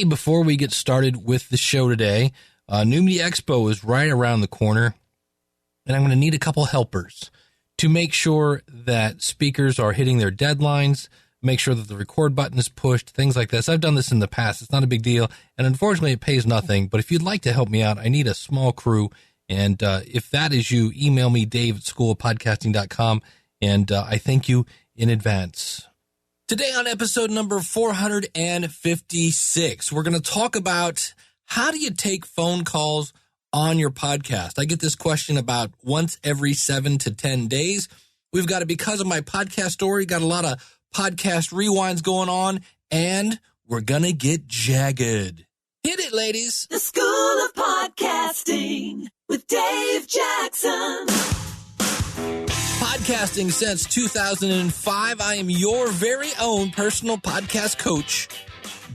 Hey, before we get started with the show today, New Media Expo is right around the corner, and I'm going to need a couple helpers to make sure that speakers are hitting their deadlines, make sure that the record button is pushed, things like this. I've done this in the past. It's not a big deal, and unfortunately, it pays nothing. But if you'd like to help me out, I need a small crew, and if that is you, email me, dave@schoolofpodcasting.com, and I thank you in advance. Today on episode number 456, we're going to talk about how do you take phone calls on your podcast. I get this question about once every 7 to 10 days. We've got it because of my podcast story, got a lot of podcast rewinds going on, and we're going to get jagged. Hit it, ladies. The School of Podcasting with Dave Jackson. Podcasting since 2005. I am your very own personal podcast coach,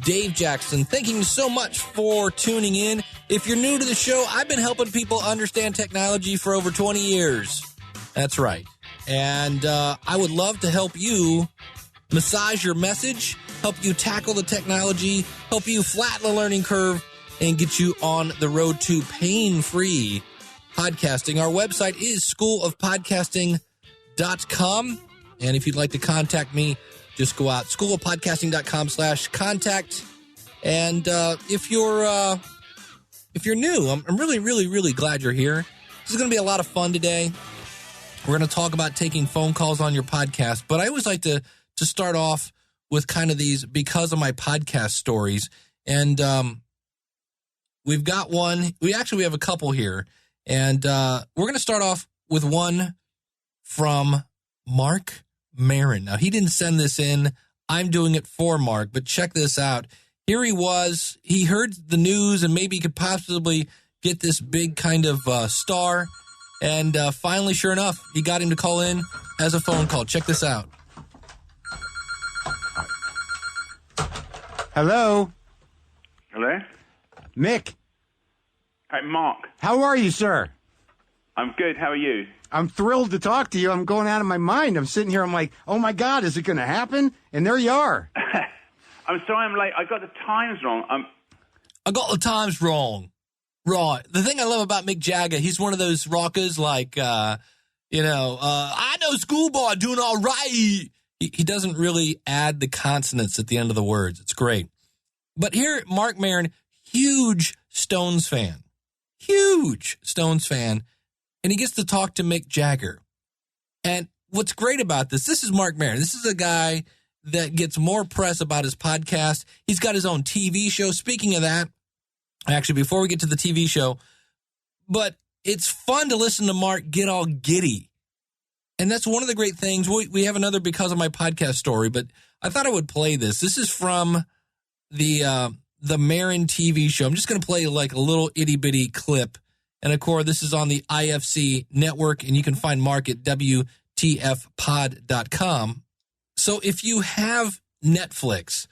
Dave Jackson. Thank you so much for tuning in. If you're new to the show, I've been helping people understand technology for over 20 years. That's right. And I would love to help you massage your message, help you tackle the technology, help you flatten the learning curve, and get you on the road to pain-free podcasting. Our website is schoolofpodcasting.com. And if you'd like to contact me, just go out schoolofpodcasting.com/contact. And if you're new, I'm really, really, really glad you're here. This is going to be a lot of fun today. We're going to talk about taking phone calls on your podcast, but I always like to start off with kind of these because of my podcast stories. And we've got one. We have a couple here. And we're going to start off with one from Mark Marin. Now, he didn't send this in. I'm doing it for Mark, but check this out. Here he was. He heard the news and maybe he could possibly get this big kind of star. And finally, sure enough, he got him to call in as a phone call. Check this out. Hello? Hello? Mick, Hey, Mark. how are you, sir? I'm good. How are you? I'm thrilled to talk to you. I'm going out of my mind. I'm sitting here, I'm like, oh my God, is it going to happen? And there you are. I'm sorry I'm late. I got the times wrong. I got the times wrong. Right. The thing I love about Mick Jagger, he's one of those rockers like, I know schoolboy doing all right. He doesn't really add the consonants at the end of the words. It's great. But here, Mark Marin, huge Stones fan. And he gets to talk to Mick Jagger. And what's great about this is Mark Marin. This is a guy that gets more press about his podcast. He's got his own TV show. Speaking of that, actually, before we get to the TV show, but it's fun to listen to Mark get all giddy. And that's one of the great things. We have another because of my podcast story, but I thought I would play this. This is from the Marin TV show. I'm just going to play like a little itty-bitty clip. And, of course, this is on the IFC network, and you can find Mark at WTFpod.com. So if you have Netflix,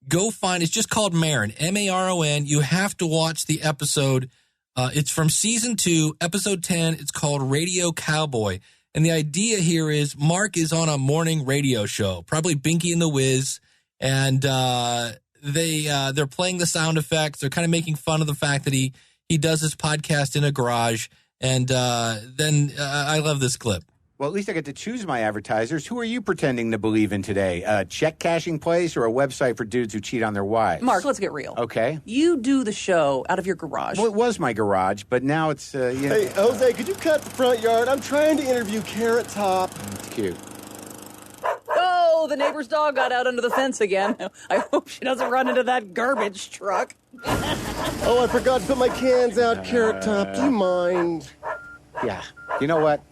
go find, it's just called Marin, M-A-R-O-N. You have to watch the episode. It's from season 2, episode 10. It's called Radio Cowboy. And the idea here is Mark is on a morning radio show, probably Binky and the Wiz, and they're playing the sound effects. They're kind of making fun of the fact that he does his podcast in a garage, and then I love this clip. Well, at least I get to choose my advertisers. Who are you pretending to believe in today? A check cashing place or a website for dudes who cheat on their wives? Mark, let's get real. Okay. You do the show out of your garage. Well, it was my garage, but now it's, Hey, Jose, could you cut the front yard? I'm trying to interview Carrot Top. It's cute. Oh, the neighbor's dog got out under the fence again. I hope she doesn't run into that garbage truck. Oh, I forgot to put my cans out, Carrot Top. Do you mind? Yeah. You know what?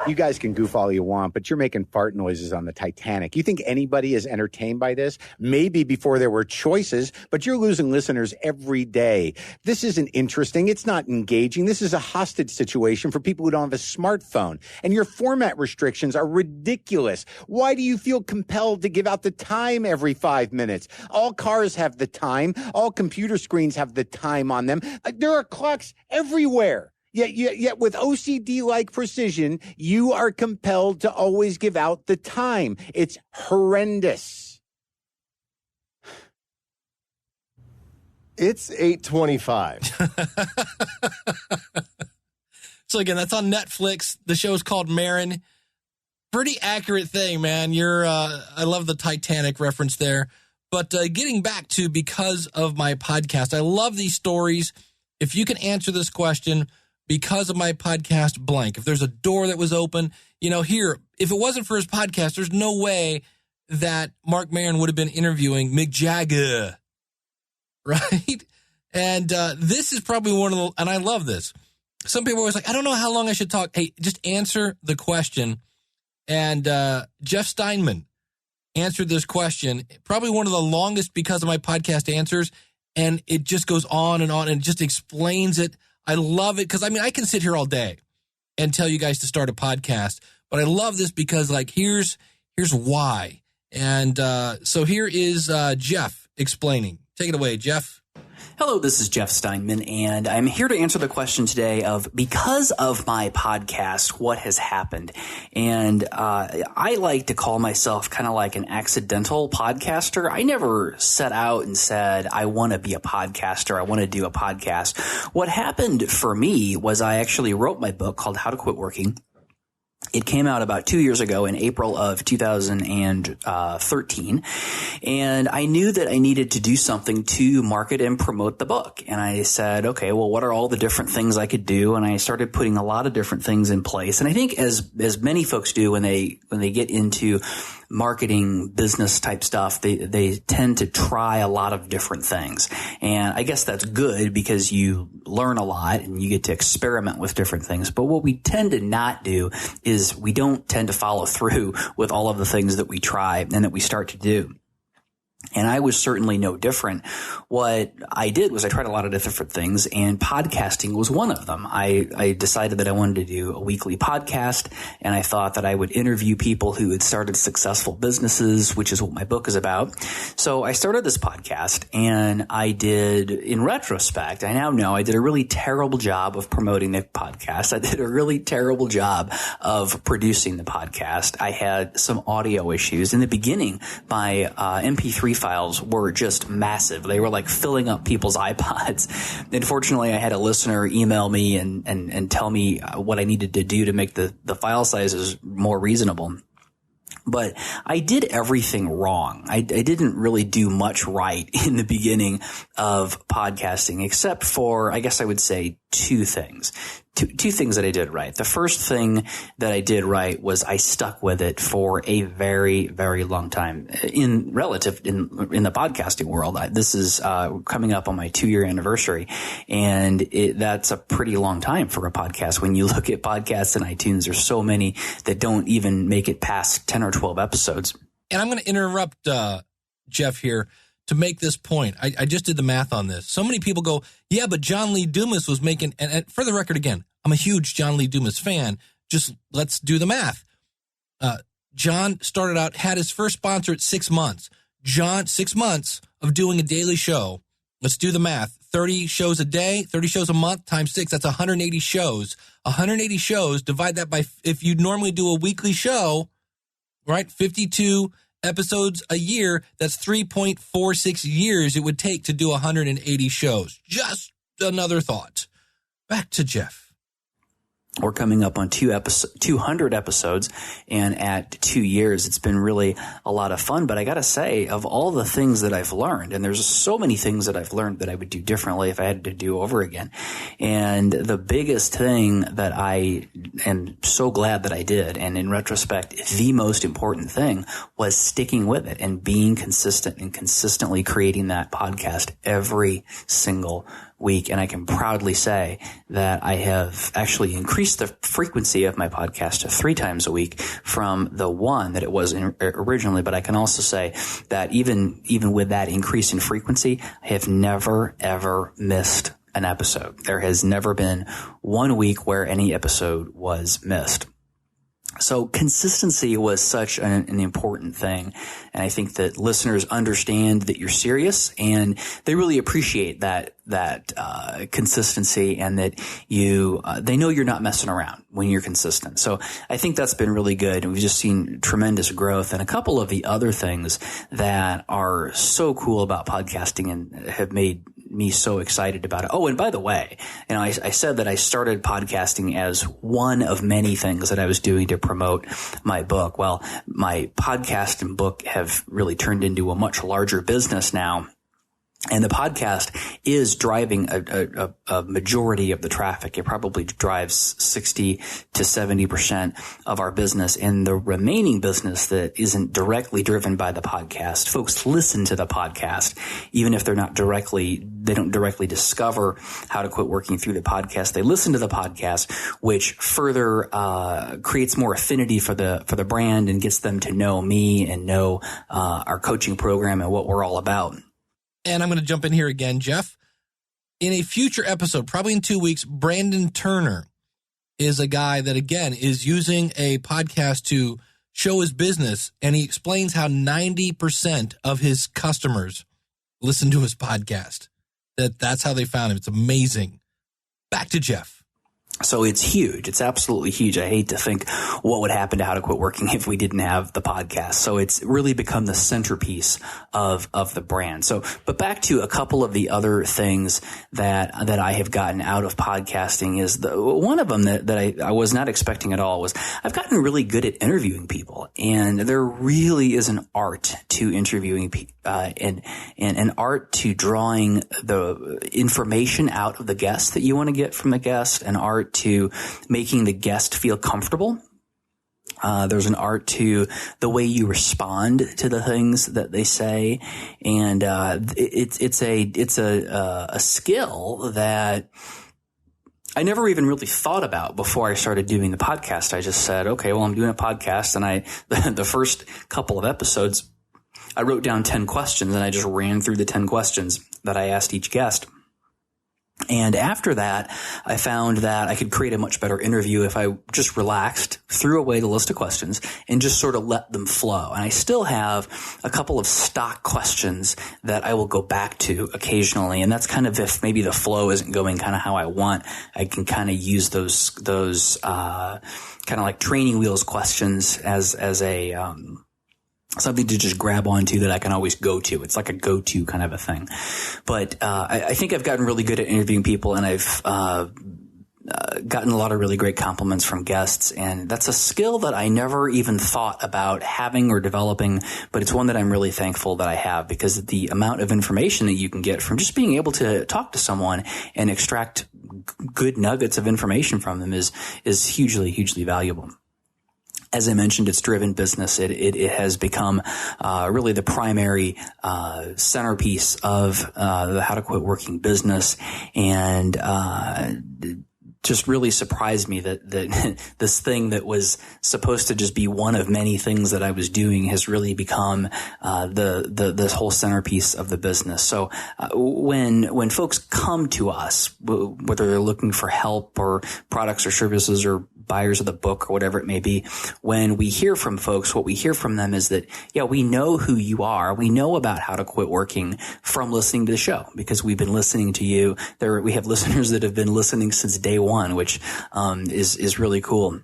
You guys can goof all you want, but you're making fart noises on the Titanic. You think anybody is entertained by this? Maybe before there were choices, but you're losing listeners every day. This isn't interesting. It's not engaging. This is a hostage situation for people who don't have a smartphone. And your format restrictions are ridiculous. Why do you feel compelled to give out the time every 5 minutes? All cars have the time. All computer screens have the time on them. There are clocks everywhere. Yet with OCD-like precision, you are compelled to always give out the time. It's horrendous. It's 8:25. So again, that's on Netflix. The show's called Marin. Pretty accurate thing, man. I love the Titanic reference there. But getting back to because of my podcast, I love these stories. If you can answer this question, because of my podcast blank, if there's a door that was open, here, if it wasn't for his podcast, there's no way that Mark Maron would have been interviewing Mick Jagger, right? And this is probably one of the, and I love this. Some people are always like, I don't know how long I should talk. Hey, just answer the question. And Jeff Steinman answered this question, probably one of the longest because of my podcast answers. And it just goes on and it just explains it. I love it because, I can sit here all day and tell you guys to start a podcast. But I love this because, here's why. And so here is Jeff explaining. Take it away, Jeff. Hello, this is Jeff Steinman, and I'm here to answer the question today of, because of my podcast, what has happened? And I like to call myself kind of like an accidental podcaster. I never set out and said, I want to be a podcaster. I want to do a podcast. What happened for me was I actually wrote my book called How to Quit Working. It came out about 2 years ago in April of 2013, and I knew that I needed to do something to market and promote the book. And I said, okay, well, what are all the different things I could do? And I started putting a lot of different things in place. And I think as many folks do when they get into marketing business type stuff, they tend to try a lot of different things. And I guess that's good because you learn a lot and you get to experiment with different things. But what we tend to not do is we don't tend to follow through with all of the things that we try and that we start to do. And I was certainly no different. What I did was I tried a lot of different things, and podcasting was one of them. I decided that I wanted to do a weekly podcast, and I thought that I would interview people who had started successful businesses, which is what my book is about. So I started this podcast, and I did, in retrospect, I now know I did a really terrible job of promoting the podcast. I did a really terrible job of producing the podcast. I had some audio issues. In the beginning, my MP3 files were just massive. They were like filling up people's iPods. Unfortunately, I had a listener email me and tell me what I needed to do to make the file sizes more reasonable. But I did everything wrong. I didn't really do much right in the beginning of podcasting, except for, I guess I would say, two things. Two things that I did right. The first thing that I did right was I stuck with it for a very, very long time. In the podcasting world, this is coming up on my 2-year anniversary, and that's a pretty long time for a podcast. When you look at podcasts in iTunes, there's so many that don't even make it past 10 or 12 episodes. And I'm going to interrupt Jeff here to make this point. I just did the math on this. So many people go, yeah, but John Lee Dumas was making, and for the record again, I'm a huge John Lee Dumas fan. Just let's do the math. John started out, had his first sponsor at 6 months. 6 months of doing a daily show. Let's do the math. 30 shows a day, 30 shows a month times 6. That's 180 shows. 180 shows, divide that by, if you normally do a weekly show, right, 52 episodes a year, that's 3.46 years it would take to do 180 shows. Just another thought. Back to Jeff. We're coming up on 200 episodes, and at 2 years, it's been really a lot of fun. But I got to say, of all the things that I've learned, and there's so many things that I've learned that I would do differently if I had to do over again. And the biggest thing that I am so glad that I did, and in retrospect, the most important thing, was sticking with it and being consistent and consistently creating that podcast every single week. And I can proudly say that I have actually increased the frequency of my podcast to 3 times a week from the 1 that it was originally. But I can also say that even with that increase in frequency, I have never, ever missed an episode. There has never been 1 week where any episode was missed. So consistency was such an important thing. And I think that listeners understand that you're serious, and they really appreciate that consistency, and that they know you're not messing around when you're consistent. So I think that's been really good. And we've just seen tremendous growth. And a couple of the other things that are so cool about podcasting and have made me so excited about it. Oh, and by the way, I said that I started podcasting as one of many things that I was doing to promote my book. Well, my podcast and book have really turned into a much larger business now. And the podcast is driving a majority of the traffic. It probably drives 60 to 70% of our business. And the remaining business that isn't directly driven by the podcast, folks listen to the podcast, even if they don't directly discover how to quit working through the podcast. They listen to the podcast, which further creates more affinity for the brand and gets them to know me and know our coaching program and what we're all about. And I'm going to jump in here again, Jeff. In a future episode, probably in 2 weeks, Brandon Turner is a guy that, again, is using a podcast to show his business, and he explains how 90% of his customers listen to his podcast. That's how they found him. It's amazing. Back to Jeff. So it's huge. It's absolutely huge. I hate to think what would happen to How to Quit Working if we didn't have the podcast. So it's really become the centerpiece of the brand. So, but back to a couple of the other things that I have gotten out of podcasting is one of them that I was not expecting at all was I've gotten really good at interviewing people, and there really is an art to interviewing people. And an art to drawing the information out of the guest that you want to get from the guest, an art to making the guest feel comfortable. There's an art to the way you respond to the things that they say. And, it's a skill that I never even really thought about before I started doing the podcast. I just said, okay, well, I'm doing a podcast, and the first couple of episodes, I wrote down 10 questions, and I just ran through the 10 questions that I asked each guest. And after that, I found that I could create a much better interview if I just relaxed, threw away the list of questions, and just sort of let them flow. And I still have a couple of stock questions that I will go back to occasionally. And that's kind of if maybe the flow isn't going kind of how I want, I can kind of use those kind of like training wheels questions as a something to just grab onto that I can always go to. It's like a go-to kind of a thing. But I think I've gotten really good at interviewing people, and I've gotten a lot of really great compliments from guests. And that's a skill that I never even thought about having or developing, but it's one that I'm really thankful that I have, because the amount of information that you can get from just being able to talk to someone and extract good nuggets of information from them is hugely, hugely valuable. As I mentioned, it's driven business. It has become really the primary centerpiece of the How to Quit Working business, and just really surprised me that this thing that was supposed to just be one of many things that I was doing has really become this whole centerpiece of the business. So when folks come to us, whether they're looking for help or products or services or buyers of the book or whatever it may be, when we hear from folks, what we hear from them is that, yeah, we know who you are. We know about How to Quit Working from listening to the show, because we've been listening to you. We have listeners that have been listening since day one, which is really cool.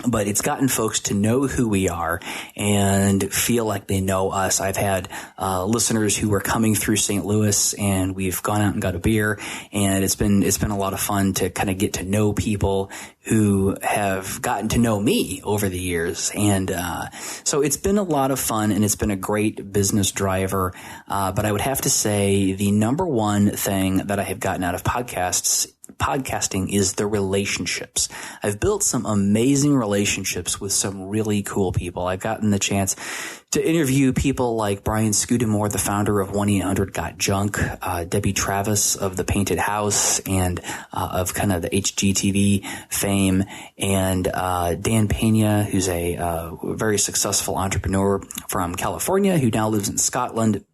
But it's gotten folks to know who we are and feel like they know us. I've had listeners who were coming through St. Louis, and we've gone out and got a beer, and it's been a lot of fun to kind of get to know people who have gotten to know me over the years. And so it's been a lot of fun, and it's been a great business driver. But I would have to say the number one thing that I have gotten out of podcasting is the relationships. I've built some amazing relationships with some really cool people. I've gotten the chance to interview people like Brian Scudamore, the founder of 1-800-GOT-JUNK, Debbie Travis of The Painted House and of kind of the HGTV fame, and Dan Pena, who's a very successful entrepreneur from California who now lives in Scotland.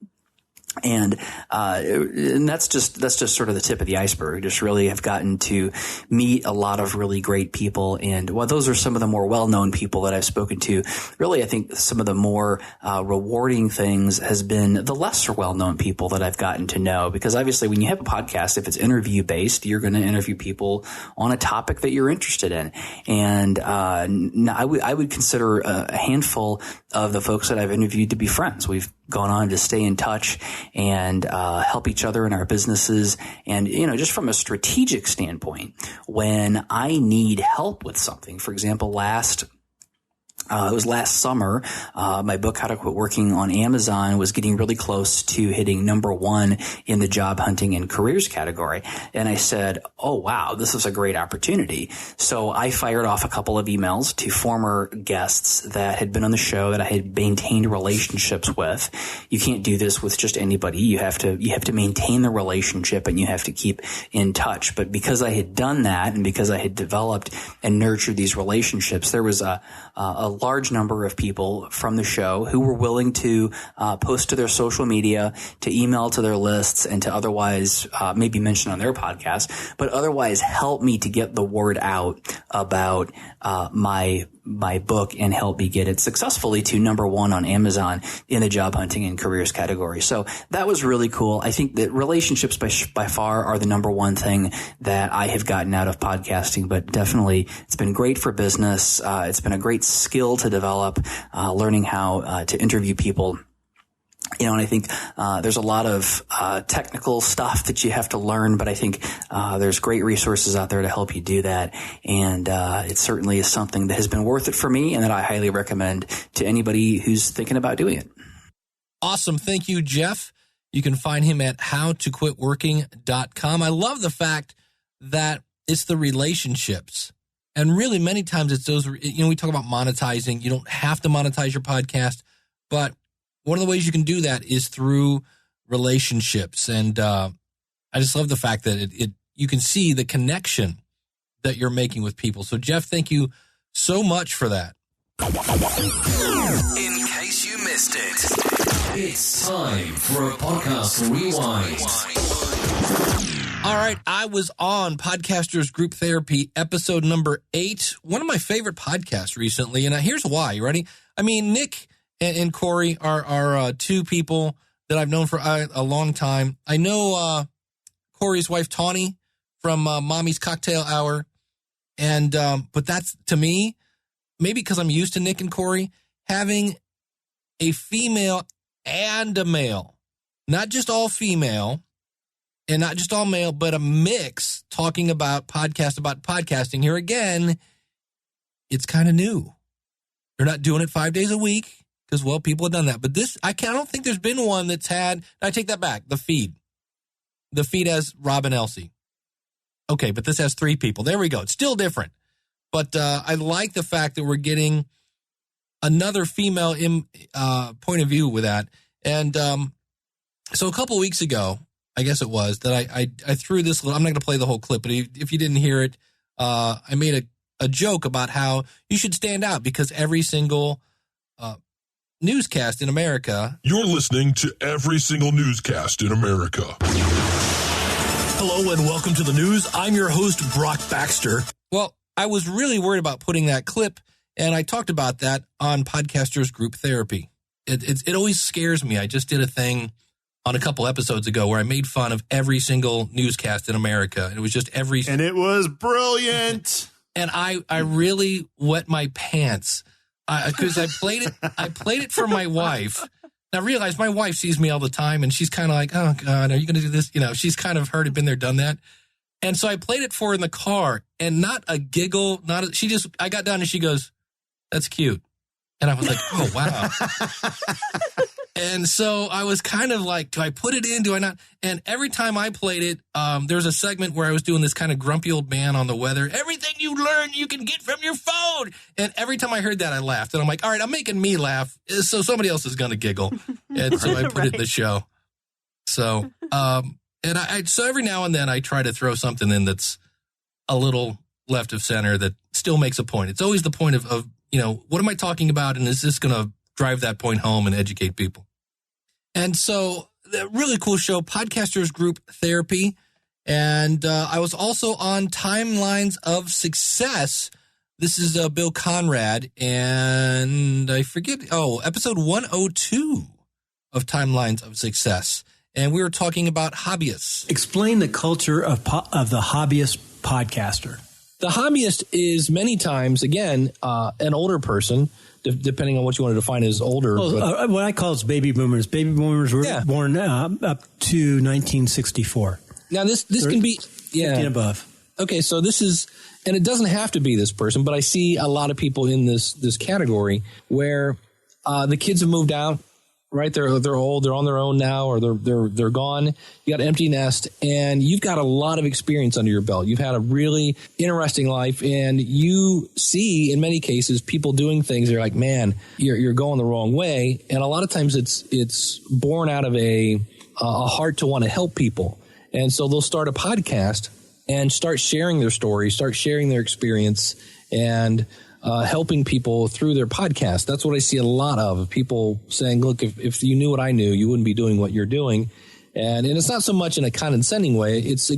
And that's just sort of the tip of the iceberg. Just really have gotten to meet a lot of really great people. And while those are some of the more well-known people that I've spoken to, really I think some of the more rewarding things has been the lesser well-known people that I've gotten to know. Because obviously when you have a podcast, if it's interview based, you're going to interview people on a topic that you're interested in. And I would consider a handful of the folks that I've interviewed to be friends. We've gone on to stay in touch and help each other in our businesses. And, just from a strategic standpoint, when I need help with something, for example, it was last summer, my book, How to Quit Working on Amazon, was getting really close to hitting #1 in the job hunting and careers category. And I said, oh, wow, this is a great opportunity. So I fired off a couple of emails to former guests that had been on the show that I had maintained relationships with. You can't do this with just anybody. You have to maintain the relationship and you have to keep in touch. But because I had done that and because I had developed and nurtured these relationships, there was a large number of people from the show who were willing to post to their social media, to email to their lists, and to otherwise maybe mention on their podcast, but otherwise help me to get the word out about my book and help me get it successfully to #1 on Amazon in the job hunting and careers category. So that was really cool. I think that relationships by far are the #1 thing that I have gotten out of podcasting, but definitely it's been great for business. It's been a great skill to develop, learning how to interview people. And I think there's a lot of technical stuff that you have to learn, but I think there's great resources out there to help you do that. And it certainly is something that has been worth it for me and that I highly recommend to anybody who's thinking about doing it. Awesome. Thank you, Jeff. You can find him at howtoquitworking.com. I love the fact that it's the relationships. And really many times it's those, we talk about monetizing. You don't have to monetize your podcast, but one of the ways you can do that is through relationships. And I just love the fact that you can see the connection that you're making with people. So, Jeff, thank you so much for that. In case you missed it, it's time for a podcast rewind. All right, I was on Podcasters Group Therapy, episode number 8, one of my favorite podcasts recently, and here's why. You ready? I mean, Nick and Corey are two people that I've known for a long time. I know Corey's wife, Tawny, from Mommy's Cocktail Hour, and but that's, to me, maybe because I'm used to Nick and Corey, having a female and a male, not just all female, and not just all male, but a mix talking about podcasting. Here again, it's kind of new. They're not doing it 5 days a week because, well, people have done that. But this, I don't think there's been one that's had, I take that back, the feed. The feed has Rob and Elsie. Okay, but this has 3 people. There we go. It's still different. But I like the fact that we're getting another female point of view with that. And so a couple of weeks ago, I guess it was, that I threw this little, I'm not going to play the whole clip, but if you didn't hear it, I made a joke about how you should stand out because every single newscast in America. You're listening to every single newscast in America. Hello and welcome to the news. I'm your host, Brock Baxter. Well, I was really worried about putting that clip, and I talked about that on Podcasters Group Therapy. It always scares me. I just did a thing on a couple episodes ago where I made fun of every single newscast in America. It was just and it was brilliant. And I really wet my pants because I played it for my wife. Now, I realize my wife sees me all the time, and she's kind of like, oh, God, are you going to do this? She's kind of heard it, been there, done that. And so I played it for her in the car, and not a giggle, I got done, and she goes, that's cute. And I was like, oh, wow. And so I was kind of like, do I put it in? Do I not? And every time I played it, there was a segment where I was doing this kind of grumpy old man on the weather. Everything you learn, you can get from your phone. And every time I heard that, I laughed. And I'm like, all right, I'm making me laugh, so somebody else is going to giggle. And so I put it in the show. So, so every now and then I try to throw something in that's a little left of center that still makes a point. It's always the point of what am I talking about? And is this going to drive that point home and educate people? And so, the really cool show, Podcasters Group Therapy. And I was also on Timelines of Success. This is Bill Conrad, and I forget, episode 102 of Timelines of Success. And we were talking about hobbyists. Explain the culture of the hobbyist podcaster. The hobbyist is many times, again, an older person depending on what you want to define as older. Well, what I call is baby boomers. Baby boomers were born up to 1964. Now, this can be 50 and above. Okay, so this is, and it doesn't have to be this person, but I see a lot of people in this category where the kids have moved out. Right, they're old, they're on their own now, or they're gone. You got an empty nest, and you've got a lot of experience under your belt. You've had a really interesting life, and you see in many cases people doing things. They're like, man, you're going the wrong way, and a lot of times it's born out of a heart to want to help people, and so they'll start a podcast and start sharing their story, start sharing their experience, and helping people through their podcast. That's what I see a lot of people saying, look, if you knew what I knew, you wouldn't be doing what you're doing. And it's not so much in a condescending way. It's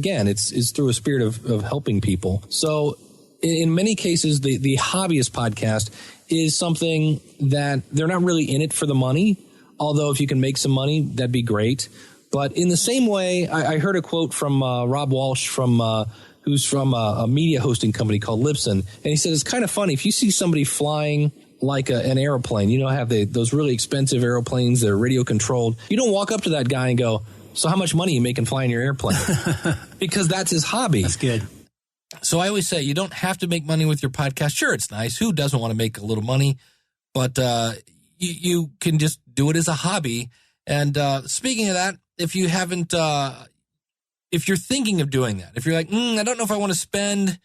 through a spirit of helping people. So in many cases, the hobbyist podcast is something that they're not really in it for the money. Although if you can make some money, that'd be great. But in the same way, I heard a quote from Rob Walsh who's from a media hosting company called Libsyn. And he said, it's kind of funny. If you see somebody flying like an airplane, have those really expensive airplanes that are radio controlled, you don't walk up to that guy and go, so how much money are you making flying your airplane? Because that's his hobby. That's good. So I always say, you don't have to make money with your podcast. Sure, it's nice. Who doesn't want to make a little money? But you can just do it as a hobby. And speaking of that, if you haven't... if you're thinking of doing that, if you're like, I don't know if I want to spend,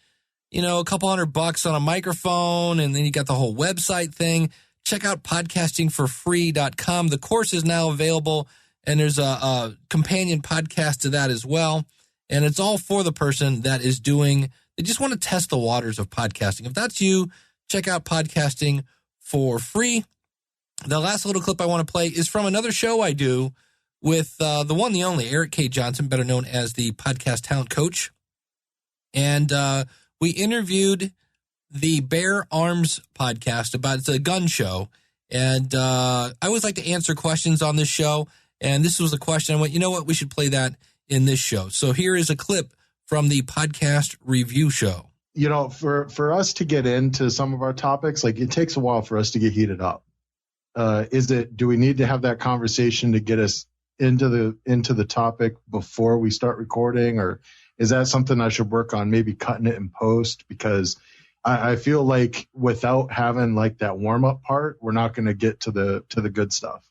a couple $100 on a microphone, and then you got the whole website thing, check out podcastingforfree.com. The course is now available, and there's a companion podcast to that as well. And it's all for the person that is they just want to test the waters of podcasting. If that's you, check out Podcasting for Free. The last little clip I want to play is from another show I do with the one, the only, Eric K. Johnson, better known as the Podcast Talent Coach. And we interviewed the Bear Arms podcast it's a gun show. And I always like to answer questions on this show. And this was a question. I went, you know what? We should play that in this show. So here is a clip from the podcast review show. For us to get into some of our topics, it takes a while for us to get heated up. Do we need to have that conversation to get us into the topic before we start recording, or is that something I should work on, maybe cutting it in post? Because I feel like without having that warm up part, we're not going to get to the good stuff.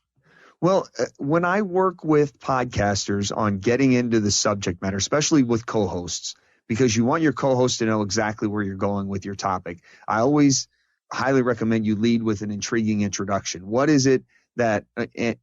Well, when I work with podcasters on getting into the subject matter, especially with co-hosts, because you want your co-host to know exactly where you're going with your topic, I always highly recommend you lead with an intriguing introduction. What is it that,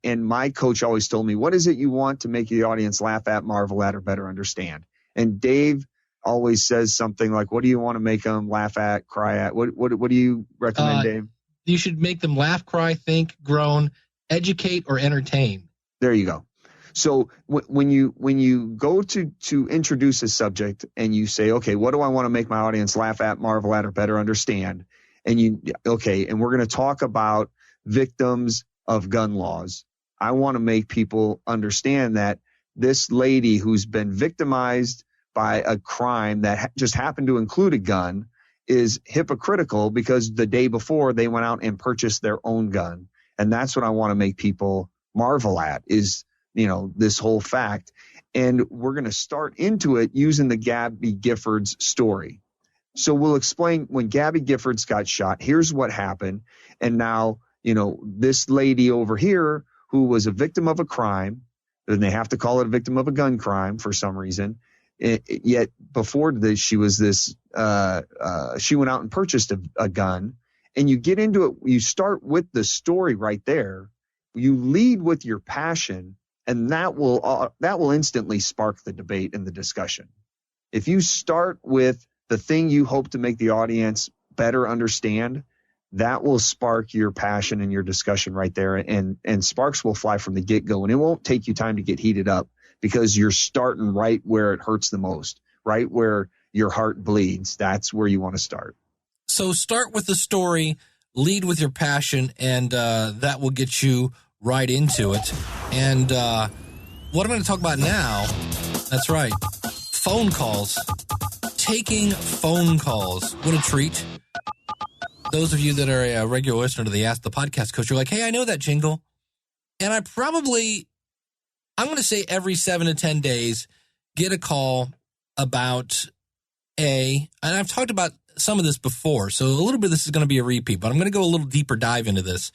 and my coach always told me, what is it you want to make the audience laugh at, marvel at, or better understand? And Dave always says something like, what do you want to make them laugh at, cry at? What do you recommend, Dave? You should make them laugh, cry, think, groan, educate, or entertain. There you go. So when you go to introduce a subject and you say, okay, what do I want to make my audience laugh at, marvel at, or better understand? And and we're going to talk about victims of gun laws. I want to make people understand that this lady who's been victimized by a crime that just happened to include a gun is hypocritical because the day before they went out and purchased their own gun. And that's what I want to make people marvel at is, this whole fact. And we're going to start into it using the Gabby Giffords story. So we'll explain when Gabby Giffords got shot, here's what happened. And now, this lady over here who was a victim of a crime, and they have to call it a victim of a gun crime for some reason. Yet before this, she was she went out and purchased a gun. And you get into it, you start with the story right there. You lead with your passion, and that will instantly spark the debate and the discussion. If you start with the thing you hope to make the audience better understand, that will spark your passion and your discussion right there. And sparks will fly from the get-go, and it won't take you time to get heated up because you're starting right where it hurts the most, right where your heart bleeds. That's where you want to start. So start with the story, lead with your passion, and that will get you right into it. And what I'm going to talk about now, that's right, phone calls. Taking phone calls. What a treat. those of you that are a regular listener to the Ask the Podcast Coach, you're like, hey, I know that jingle. And I'm going to say every 7 to 10 days, get a call about and I've talked about some of this before, so a little bit of this is going to be a repeat, but I'm going to go a little deeper dive into this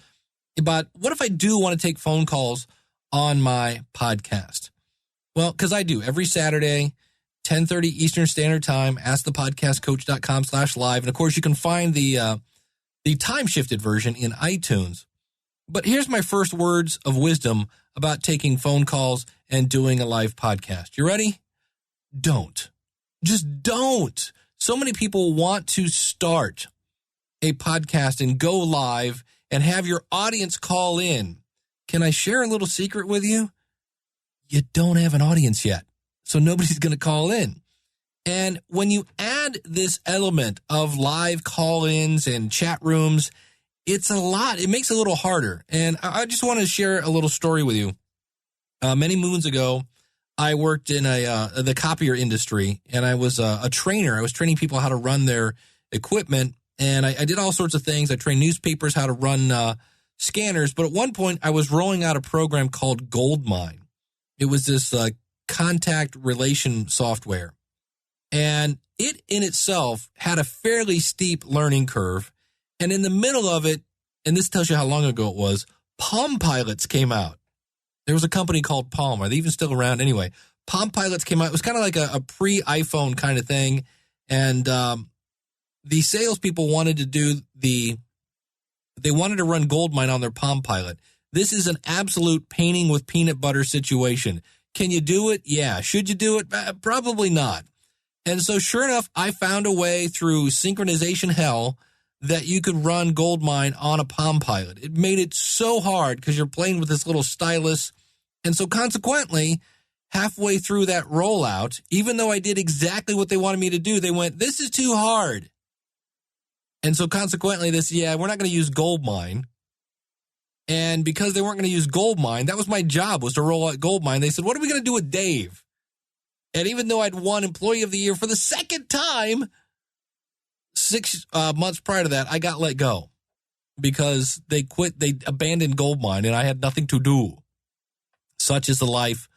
about what if I do want to take phone calls on my podcast? Well, because I do every Saturday, 10:30 Eastern Standard Time, askthepodcastcoach.com/live. And of course, you can find the time shifted version in iTunes. But here's my first words of wisdom about taking phone calls and doing a live podcast. You ready? Don't. Just don't. So many people want to start a podcast and go live and have your audience call in. Can I share a little secret with you? You don't have an audience yet, so nobody's going to call in. And when you add this element of live call-ins and chat rooms, it's a lot. It makes it a little harder. And I just want to share a little story with you. Many moons ago, I worked in the copier industry, and I was a trainer. I was training people how to run their equipment, and I did all sorts of things. I trained newspapers how to run scanners, but at one point, I was rolling out a program called Goldmine. It was this contact relation software, and it in itself had a fairly steep learning curve, and in the middle of it, and this tells you how long ago it was, Palm Pilots came out. There was a company called Palm. Are they even still around? Anyway, Palm Pilots came out. It was kind of like a pre-iPhone kind of thing. And the salespeople wanted to they wanted to run Goldmine on their Palm Pilot. This is an absolute painting with peanut butter situation. Can you do it? Yeah. Should you do it? Probably not. And so sure enough, I found a way through synchronization hell that you could run Goldmine on a Palm Pilot. It made it so hard because you're playing with this little stylus. And so consequently, halfway through that rollout, even though I did exactly what they wanted me to do, they went, this is too hard. And so consequently, we're not going to use Goldmine. And because they weren't going to use Goldmine, that was my job, was to roll out Goldmine. They said, what are we going to do with Dave? And even though I'd won Employee of the Year for the second time, 6 months prior to that, I got let go because they abandoned Goldmine and I had nothing to do. Such is the life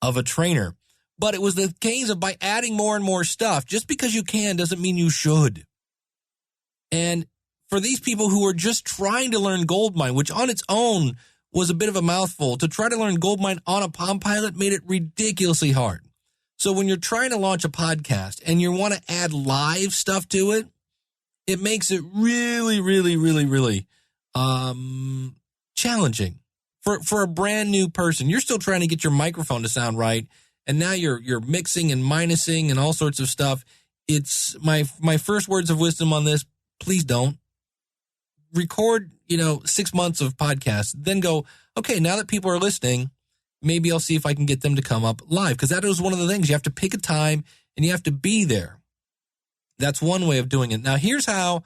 of a trainer. But it was the case of by adding more and more stuff, just because you can doesn't mean you should. And for these people who are just trying to learn Goldmine, which on its own was a bit of a mouthful, to try to learn Goldmine on a Palm Pilot made it ridiculously hard. So when you're trying to launch a podcast and you want to add live stuff to it, it makes it really, really, really, really challenging for a brand new person. You're still trying to get your microphone to sound right, and now you're mixing and minusing and all sorts of stuff. It's my first words of wisdom on this. Please don't record 6 months of podcasts, then go, okay, now that people are listening, maybe I'll see if I can get them to come up live, because that is one of the things. You have to pick a time and you have to be there. That's one way of doing it. Now, here's how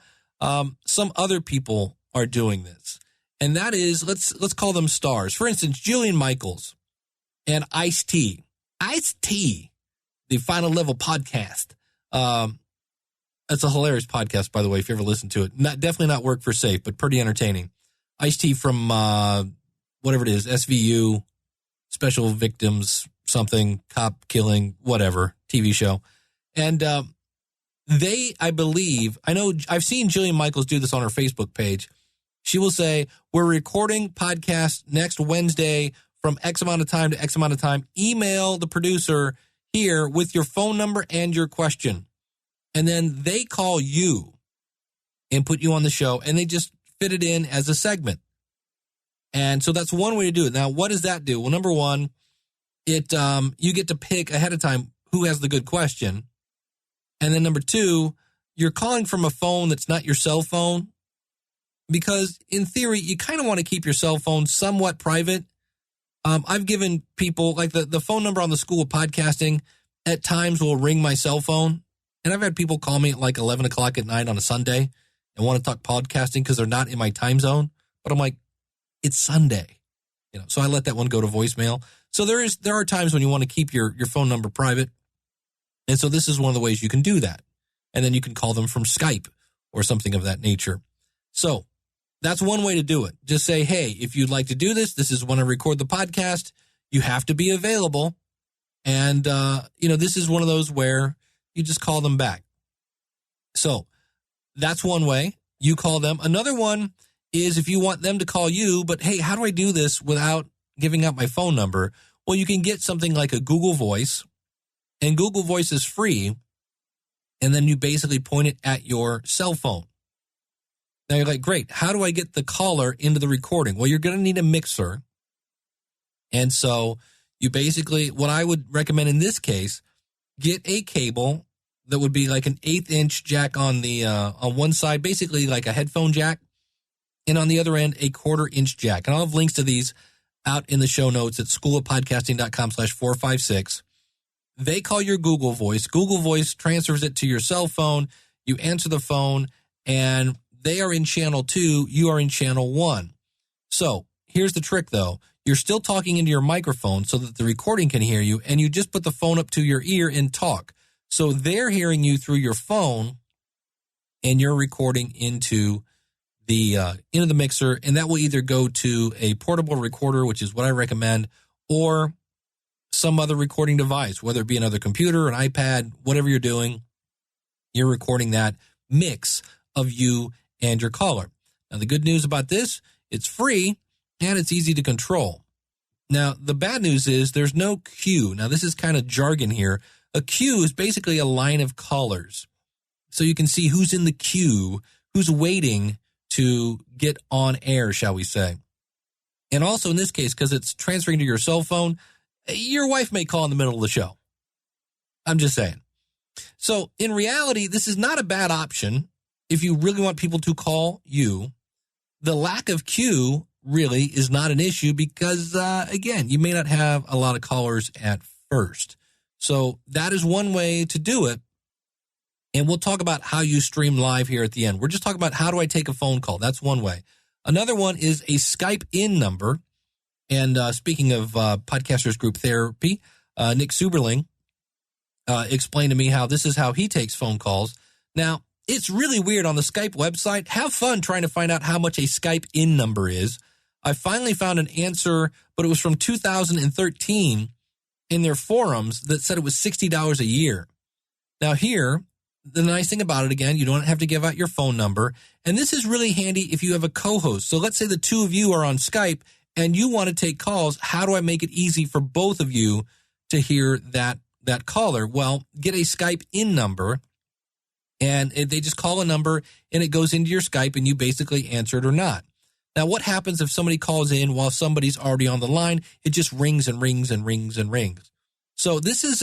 some other people are doing this, and that is, let's call them stars. For instance, Jillian Michaels and Ice-T. Ice-T, the Final Level podcast. It's a hilarious podcast, by the way, if you ever listen to it. Definitely not work for safe, but pretty entertaining. Ice-T from whatever it is, SVU, Special Victims, something, cop killing, whatever, TV show. And I believe, I've seen Jillian Michaels do this on her Facebook page. She will say, we're recording podcast next Wednesday from X amount of time to X amount of time. Email the producer here with your phone number and your question. And then they call you and put you on the show, and they just fit it in as a segment. And so that's one way to do it. Now, what does that do? Well, number one, you get to pick ahead of time who has the good question. And then number two, you're calling from a phone that's not your cell phone, because in theory, you kind of want to keep your cell phone somewhat private. I've given people, like the phone number on the School of Podcasting at times will ring my cell phone. And I've had people call me at like 11 o'clock at night on a Sunday and want to talk podcasting because they're not in my time zone. But I'm like, it's Sunday, so I let that one go to voicemail. So there are times when you want to keep your phone number private. And so this is one of the ways you can do that. And then you can call them from Skype or something of that nature. So that's one way to do it. Just say, hey, if you'd like to do this, this is when I record the podcast. You have to be available. And, this is one of those where you just call them back. So that's one way. You call them. Another one is if you want them to call you, but hey, how do I do this without giving out my phone number? Well, you can get something like a Google Voice, and Google Voice is free, and then you basically point it at your cell phone. Now you're like, great, how do I get the caller into the recording? Well, you're going to need a mixer, and so you basically, what I would recommend in this case, get a cable that would be like an 1/8-inch jack on the on one side, basically like a headphone jack, and on the other end, a 1/4-inch jack. And I'll have links to these out in the show notes at schoolofpodcasting.com/456. They call your Google Voice. Google Voice transfers it to your cell phone. You answer the phone, and they are in channel 2. You are in channel 1. So here's the trick, though. You're still talking into your microphone so that the recording can hear you, and you just put the phone up to your ear and talk. So they're hearing you through your phone, and you're recording into the mixer, and that will either go to a portable recorder, which is what I recommend, or some other recording device, whether it be another computer, an iPad, whatever you're doing, you're recording that mix of you and your caller. Now, the good news about this, it's free and it's easy to control. Now, the bad news is there's no queue. Now, this is kind of jargon here. A queue is basically a line of callers. So you can see who's in the queue, who's waiting to get on air, shall we say. And also in this case, because it's transferring to your cell phone, your wife may call in the middle of the show. I'm just saying. So in reality, this is not a bad option if you really want people to call you. The lack of queue really is not an issue because, again, you may not have a lot of callers at first. So that is one way to do it. And we'll talk about how you stream live here at the end. We're just talking about how do I take a phone call. That's one way. Another one is a Skype in number. And speaking of Podcasters Group Therapy, Nick Suberling explained to me how this is how he takes phone calls. Now, it's really weird on the Skype website. Have fun trying to find out how much a Skype in number is. I finally found an answer, but it was from 2013 in their forums that said it was $60 a year. Now here, the nice thing about it, again, you don't have to give out your phone number. And this is really handy if you have a co-host. So let's say the two of you are on Skype and you want to take calls. How do I make it easy for both of you to hear that caller? Well, get a Skype in number, and they just call a number, and it goes into your Skype, and you basically answer it or not. Now, what happens if somebody calls in while somebody's already on the line? It just rings and rings and rings and rings. So this is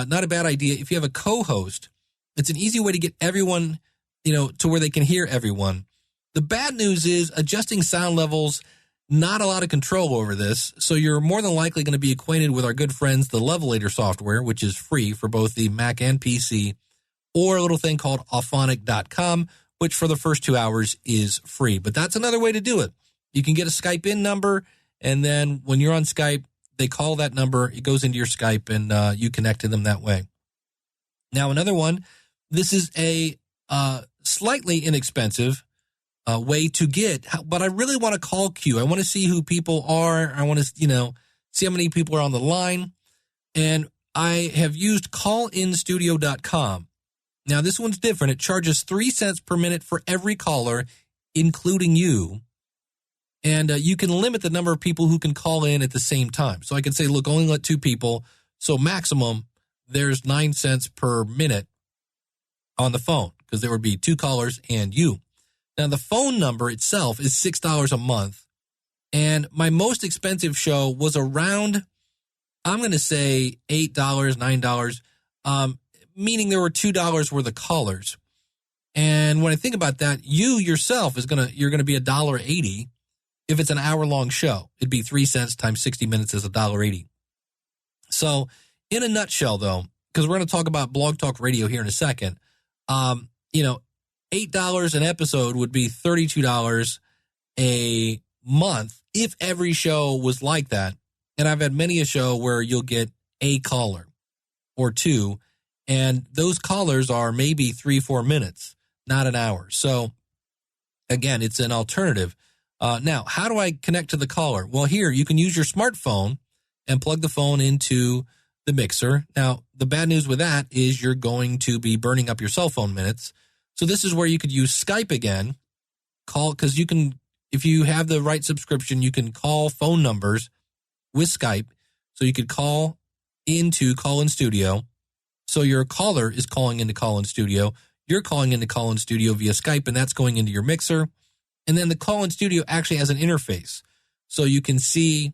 not a bad idea. If you have a co-host, it's an easy way to get everyone, to where they can hear everyone. The bad news is adjusting sound levels. Not a lot of control over this, so you're more than likely going to be acquainted with our good friends, the Levelator software, which is free for both the Mac and PC, or a little thing called Auphonic.com, which for the first 2 hours is free. But that's another way to do it. You can get a Skype in number, and then when you're on Skype, they call that number, it goes into your Skype, and you connect to them that way. Now, another one, this is a slightly inexpensive way to get, but I really want to call queue. I want to see who people are. I want to, see how many people are on the line. And I have used callinstudio.com. Now, this one's different. It charges 3 cents per minute for every caller, including you. And you can limit the number of people who can call in at the same time. So I can say, look, only let 2 people. So maximum, there's 9 cents per minute on the phone because there would be 2 callers and you. Now, the phone number itself is $6 a month, and my most expensive show was around, I'm going to say $8, $9, meaning there were $2 worth of callers. And when I think about that, you yourself you're going to be $1.80 if it's an hour-long show. It'd be 3 cents times 60 minutes is $1.80. So, in a nutshell, though, because we're going to talk about Blog Talk Radio here in a second, $8 an episode would be $32 a month if every show was like that. And I've had many a show where you'll get a caller or 2, and those callers are maybe 3-4 minutes, not an hour. So again, it's an alternative. Now, how do I connect to the caller? Well, here you can use your smartphone and plug the phone into the mixer. Now, the bad news with that is you're going to be burning up your cell phone minutes. So this is where you could use Skype again. Because you can, if you have the right subscription, you can call phone numbers with Skype. So you could call into Call-In Studio. So your caller is calling into Call-In Studio. You're calling into Call-In Studio via Skype, and that's going into your mixer. And then the Call-In Studio actually has an interface. So you can see,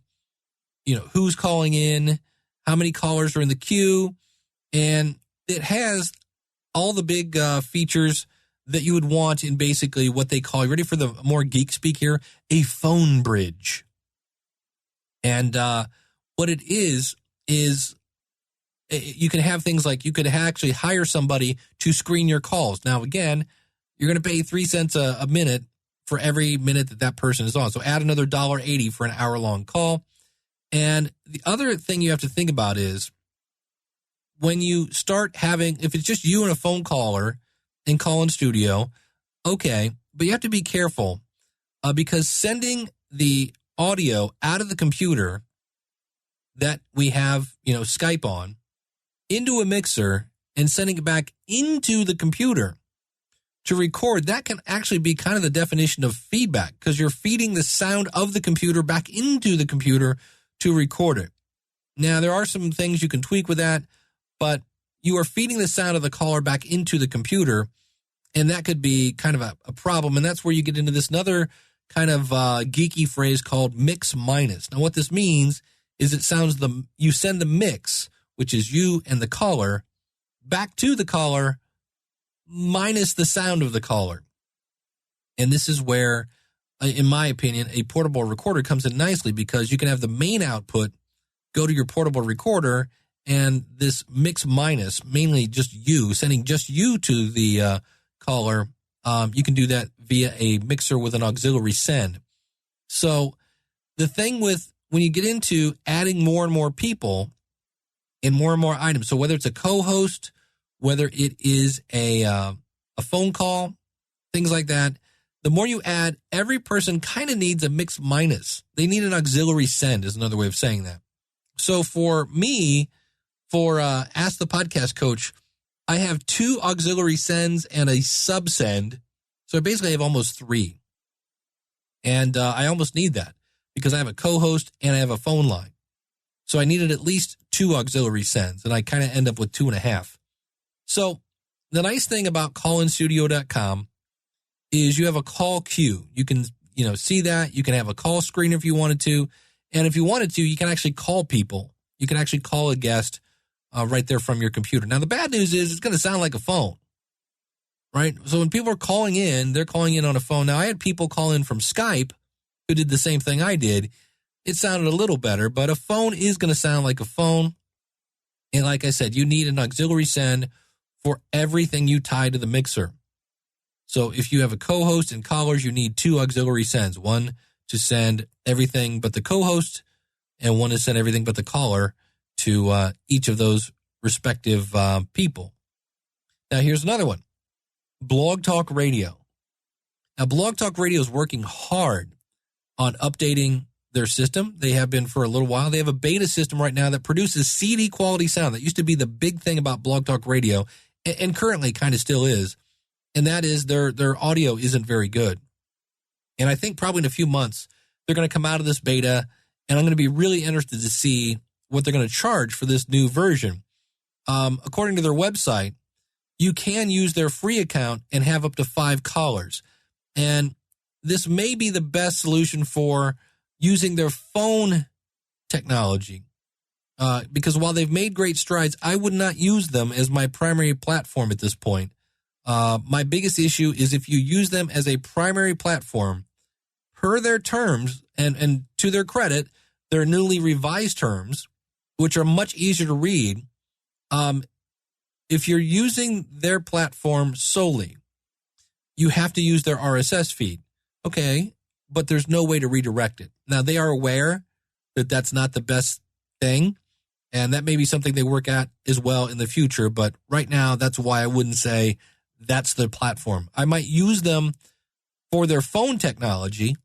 who's calling in, how many callers are in the queue, and it has all the big features that you would want in basically what they call, you ready for the more geek speak here? A phone bridge. And what it is you can have things like you could actually hire somebody to screen your calls. Now, again, you're going to pay 3 cents a minute for every minute that person is on. So add another $1.80 for an hour-long call. And the other thing you have to think about is when you start having, if it's just you and a phone caller in Call-In Studio, okay, but you have to be careful because sending the audio out of the computer that we have, Skype on, into a mixer and sending it back into the computer to record, that can actually be kind of the definition of feedback because you're feeding the sound of the computer back into the computer to record it. Now, there are some things you can tweak with that, but you are feeding the sound of the caller back into the computer, and that could be kind of a problem. And that's where you get into this another kind of geeky phrase called mix minus. Now, what this means is you send the mix, which is you and the caller, back to the caller minus the sound of the caller. And this is where, in my opinion, a portable recorder comes in nicely because you can have the main output go to your portable recorder, and this mix minus, mainly just you, sending just you to the caller, you can do that via a mixer with an auxiliary send. So the thing with when you get into adding more and more people and more items, so whether it's a co-host, whether it is a phone call, things like that, the more you add, every person kind of needs a mix minus. They need an auxiliary send is another way of saying that. So for me, for Ask the Podcast Coach, I have 2 auxiliary sends and a sub send. So I basically have almost 3. And I almost need that because I have a co-host and I have a phone line. So I needed at least 2 auxiliary sends, and I kind of end up with 2.5. So the nice thing about callinstudio.com is you have a call queue. You can, see that. You can have a call screen if you wanted to. And if you wanted to, you can actually call people. You can actually call a guest right there from your computer. Now, the bad news is it's going to sound like a phone, right? So when people are calling in, they're calling in on a phone. Now, I had people call in from Skype who did the same thing I did. It sounded a little better, but a phone is going to sound like a phone. And like I said, you need an auxiliary send for everything you tie to the mixer. So if you have a co-host and callers, you need 2 auxiliary sends. One to send everything but the co-host, and one to send everything but the caller to each of those respective people. Now, here's another one. Blog Talk Radio. Now, Blog Talk Radio is working hard on updating their system. They have been for a little while. They have a beta system right now that produces CD quality sound. That used to be the big thing about Blog Talk Radio, and currently kind of still is. And that is their audio isn't very good. And I think probably in a few months, they're going to come out of this beta, and I'm going to be really interested to see what they're going to charge for this new version. According to their website, you can use their free account and have up to 5 callers. And this may be the best solution for using their phone technology. Because while they've made great strides, I would not use them as my primary platform at this point. My biggest issue is if you use them as a primary platform, per their terms, and to their credit, their newly revised terms, which are much easier to read, if you're using their platform solely, you have to use their RSS feed. Okay, but there's no way to redirect it. Now, they are aware that that's not the best thing, and that may be something they work at as well in the future, but right now, that's why I wouldn't say that's the platform. I might use them for their phone technology,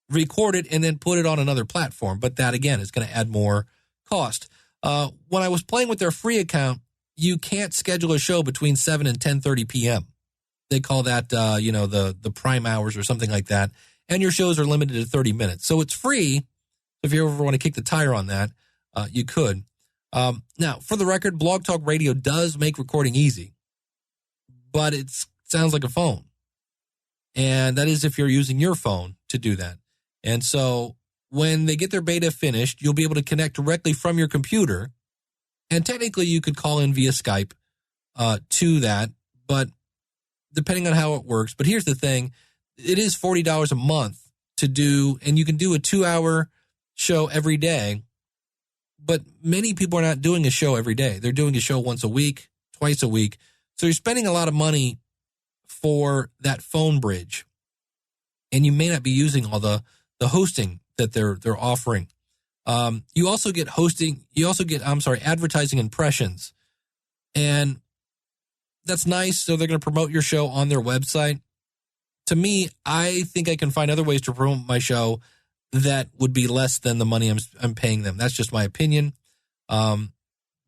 record it, and then put it on another platform. But that, again, is going to add more cost. When I was playing with their free account, you can't schedule a show between 7 and 10:30 p.m. They call that, the prime hours or something like that. And your shows are limited to 30 minutes. So it's free. If you ever want to kick the tire on that, you could. Now, for the record, Blog Talk Radio does make recording easy, but it sounds like a phone. And that is if you're using your phone to do that. And so when they get their beta finished, you'll be able to connect directly from your computer. And technically, you could call in via Skype to that, but depending on how it works. But here's the thing. It is $40 a month to do, and you can do a 2-hour show every day. But many people are not doing a show every day. They're doing a show once a week, twice a week. So you're spending a lot of money for that phone bridge. And you may not be using all the hosting that they're offering. You also get advertising impressions. And that's nice. So they're going to promote your show on their website. To me, I think I can find other ways to promote my show that would be less than the money I'm paying them. That's just my opinion. But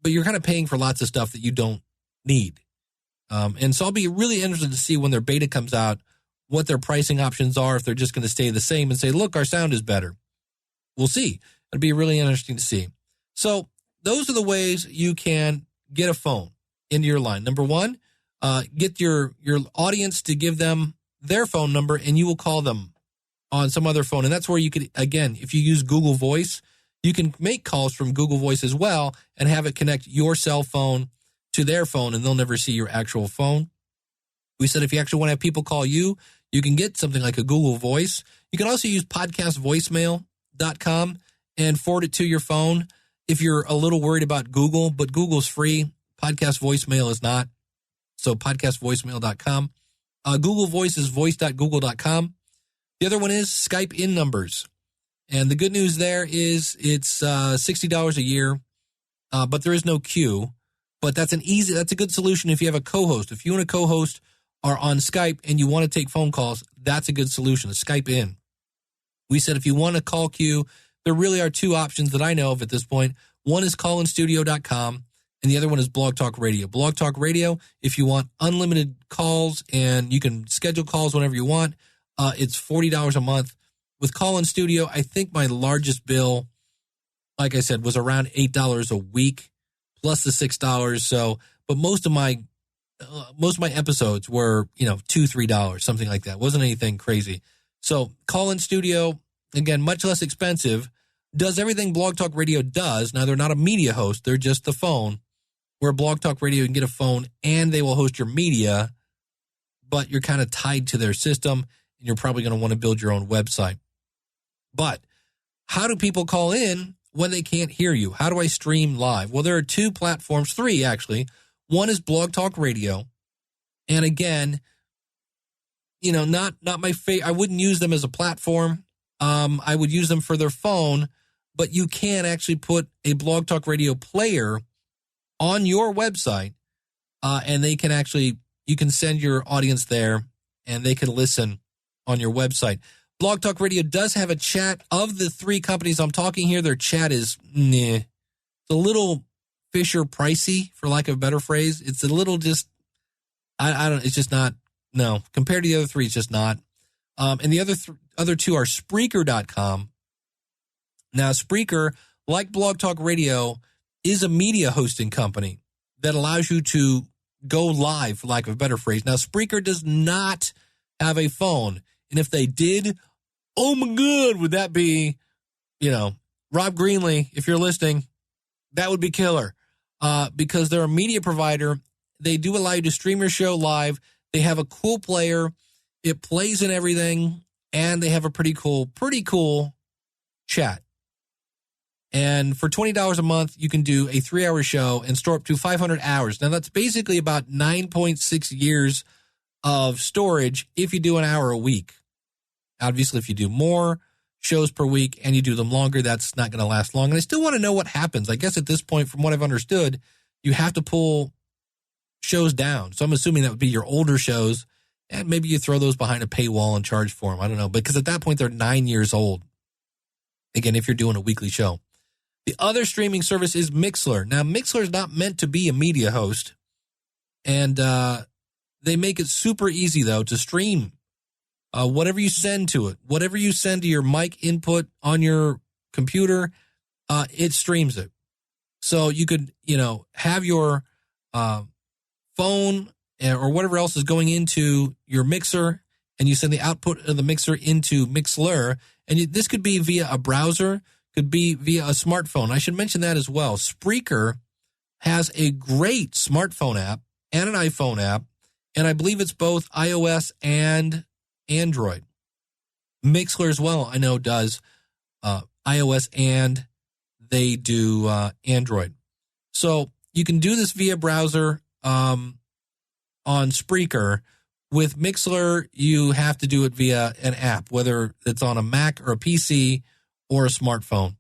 you're kind of paying for lots of stuff that you don't need. And so I'll be really interested to see when their beta comes out, what their pricing options are, if they're just going to stay the same and say, look, our sound is better. We'll see. It'll be really interesting to see. So those are the ways you can get a phone into your line. Number one, get your audience to give them their phone number, and you will call them on some other phone. And that's where you could, again, if you use Google Voice, you can make calls from Google Voice as well and have it connect your cell phone to their phone, and they'll never see your actual phone. We said if you actually want to have people call you, you can get something like a Google Voice. You can also use podcastvoicemail.com and forward it to your phone if you're a little worried about Google, but Google's free. Podcast voicemail is not. So podcastvoicemail.com. Google Voice is voice.google.com. The other one is Skype in numbers. And the good news there is it's $60 a year, but there is no queue. But that's a good solution if you have a co-host. If you and a co-host are on Skype and you want to take phone calls, that's a good solution, a Skype in. We said if you want a call queue, there really are two options that I know of at this point. One is callinstudio.com, and the other one is Blog Talk Radio. Blog Talk Radio, if you want unlimited calls and you can schedule calls whenever you want, it's $40 a month. With Call In Studio, I think my largest bill, like I said, was around $8 a week plus the $6. So, but most of my episodes were, $2, $3, something like that. Wasn't anything crazy. So Call In Studio, again, much less expensive, does everything Blog Talk Radio does. Now, they're not a media host. They're just the phone. Where Blog Talk Radio, you can get a phone and they will host your media, but you're kind of tied to their system and you're probably going to want to build your own website. But how do people call in when they can't hear you? How do I stream live? Well, there are two platforms, three actually. One is Blog Talk Radio. And again, not my favorite. I wouldn't use them as a platform. I would use them for their phone, but you can actually put a Blog Talk Radio player on your website, and you can send your audience there and they can listen on your website. Blog Talk Radio does have a chat. Of the three companies I'm talking here, their chat is it's a little Fisher pricey, for lack of a better phrase. It's a little it's just not, no, compared to the other three, it's just not. And the other two are Spreaker.com. Now, Spreaker, like Blog Talk Radio, is a media hosting company that allows you to go live, for lack of a better phrase. Now, Spreaker does not have a phone. And if they did, oh my God, would that be, Rob Greenlee, if you're listening, that would be killer. Because they're a media provider. They do allow you to stream your show live. They have a cool player. It plays in everything. And they have a pretty cool chat. And for $20 a month, you can do a 3-hour show and store up to 500 hours. Now, that's basically about 9.6 years of storage if you do an hour a week. Obviously, if you do more shows per week and you do them longer, that's not going to last long. And I still want to know what happens. I guess at this point, from what I've understood, you have to pull shows down. So I'm assuming that would be your older shows, And maybe you throw those behind a paywall and charge for them. I don't know. Because at that point, they're 9 years old. Again, if you're doing a weekly show. The other streaming service is Mixlr. Now, Mixlr is not meant to be a media host. And they make it super easy, though, to stream whatever you send to it. Whatever you send to your mic input on your computer, it streams it. So you could, have your phone or whatever else is going into your mixer, and you send the output of the mixer into Mixlr. And this could be via a browser, could be via a smartphone. I should mention that as well. Spreaker has a great smartphone app and an iPhone app, and I believe it's both iOS and Android. Mixlr as well, I know, does iOS and they do Android. So you can do this via browser on Spreaker. With Mixlr, you have to do it via an app, whether it's on a Mac or a PC or a smartphone.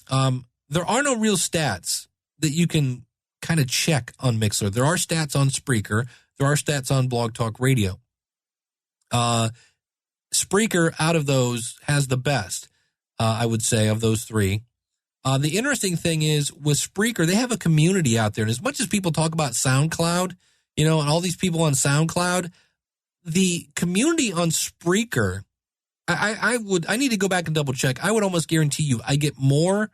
There are no real stats that you can kind of check on Mixlr. There are stats on Spreaker. There are stats on Blog Talk Radio. Spreaker, out of those, has the best, I would say, of those three. The interesting thing is, with Spreaker, they have a community out there. And as much as people talk about SoundCloud, and all these people on SoundCloud, the community on Spreaker, I need to go back and double check. I would almost guarantee you I get more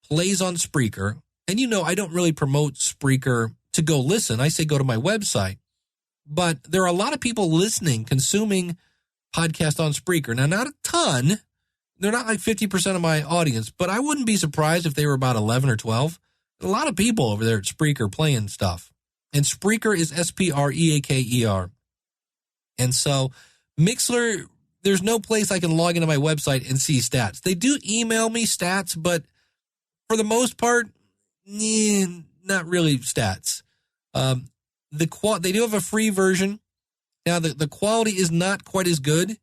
plays on Spreaker. And I don't really promote Spreaker to go listen. I say go to my website. But there are a lot of people listening, consuming podcasts on Spreaker. Now, not a ton. They're not like 50% of my audience, but I wouldn't be surprised if they were about 11 or 12. A lot of people over there at Spreaker playing stuff. And Spreaker is Spreaker. And so Mixlr, there's no place I can log into my website and see stats. They do email me stats, but for the most part, not really stats. They do have a free version. Now, the quality is not quite as good